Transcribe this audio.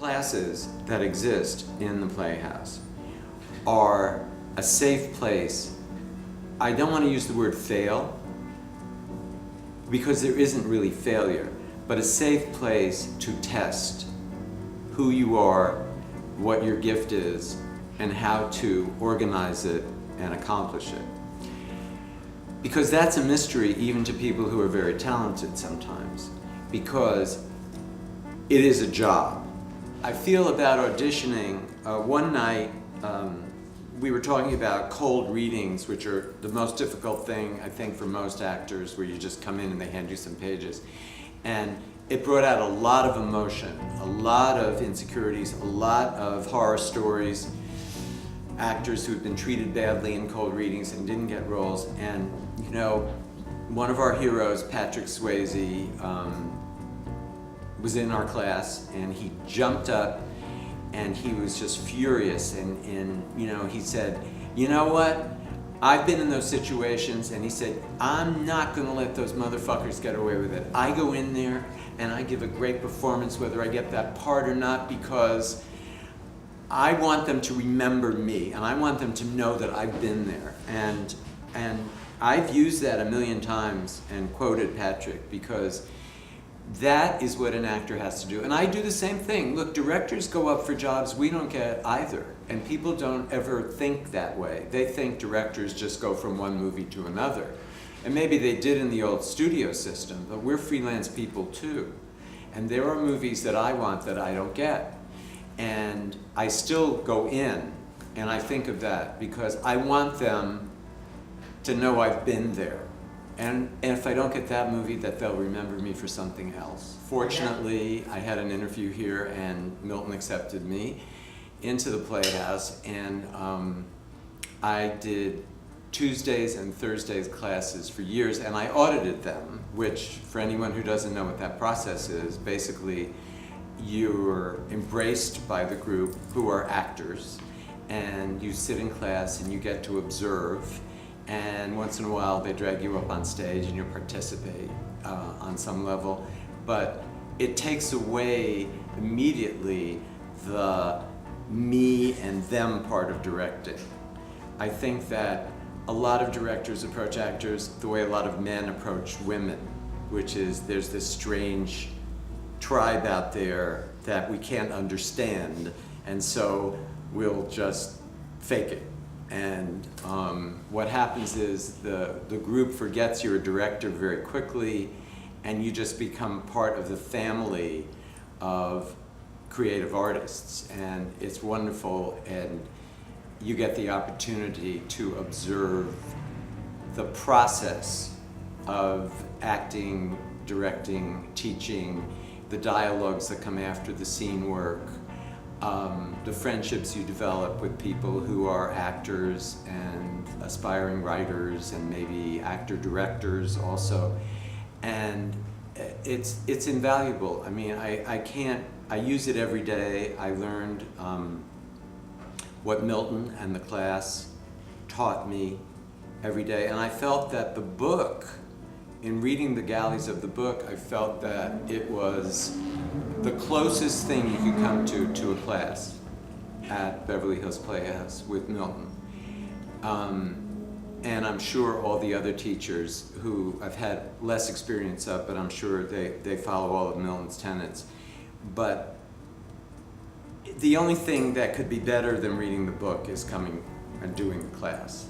classes that exist in the Playhouse are a safe place. I don't want to use the word fail, because there isn't really failure, but a safe place to test who you are, what your gift is, and how to organize it and accomplish it. Because that's a mystery even to people who are very talented sometimes, because it is a job. I feel about auditioning, one night we were talking about cold readings, which are the most difficult thing, I think, for most actors, where you just come in and they hand you some pages. And it brought out a lot of emotion, a lot of insecurities, a lot of horror stories, actors who had been treated badly in cold readings and didn't get roles. And, you know, one of our heroes, Patrick Swayze, was in our class, and he jumped up and he was just furious, and you know, he said, you know what, I've been in those situations, and he said, I'm not gonna let those motherfuckers get away with it. I go in there and I give a great performance whether I get that part or not, because I want them to remember me, and I want them to know that I've been there. And I've used that a million times and quoted Patrick, because that is what an actor has to do. And I do the same thing. Look, directors go up for jobs we don't get either. And people don't ever think that way. They think directors just go from one movie to another. And maybe they did in the old studio system, but we're freelance people too. And there are movies that I want that I don't get. And I still go in and I think of that, because I want them to know I've been there. And if I don't get that movie, that they'll remember me for something else. Fortunately, I had an interview here and Milton accepted me into the Playhouse, and I did Tuesdays and Thursdays classes for years, and I audited them, which, for anyone who doesn't know what that process is, basically you're embraced by the group who are actors, and you sit in class and you get to observe. And once in a while they drag you up on stage and you participate on some level. But it takes away immediately the me and them part of directing. I think that a lot of directors approach actors the way a lot of men approach women, which is there's this strange tribe out there that we can't understand, and so we'll just fake it. And what happens is the group forgets you're a director very quickly, and you just become part of the family of creative artists. And it's wonderful, and you get the opportunity to observe the process of acting, directing, teaching, the dialogues that come after the scene work, the friendships you develop with people who are actors and aspiring writers and maybe actor-directors also. And it's invaluable. I mean, I use it every day. I learned what Milton and the class taught me every day. And I felt that the book, in reading the galleys of the book, I felt that it was the closest thing you could come to a class at Beverly Hills Playhouse with Milton. And I'm sure all the other teachers who I've had less experience of, but I'm sure they follow all of Milton's tenets. But the only thing that could be better than reading the book is coming and doing the class.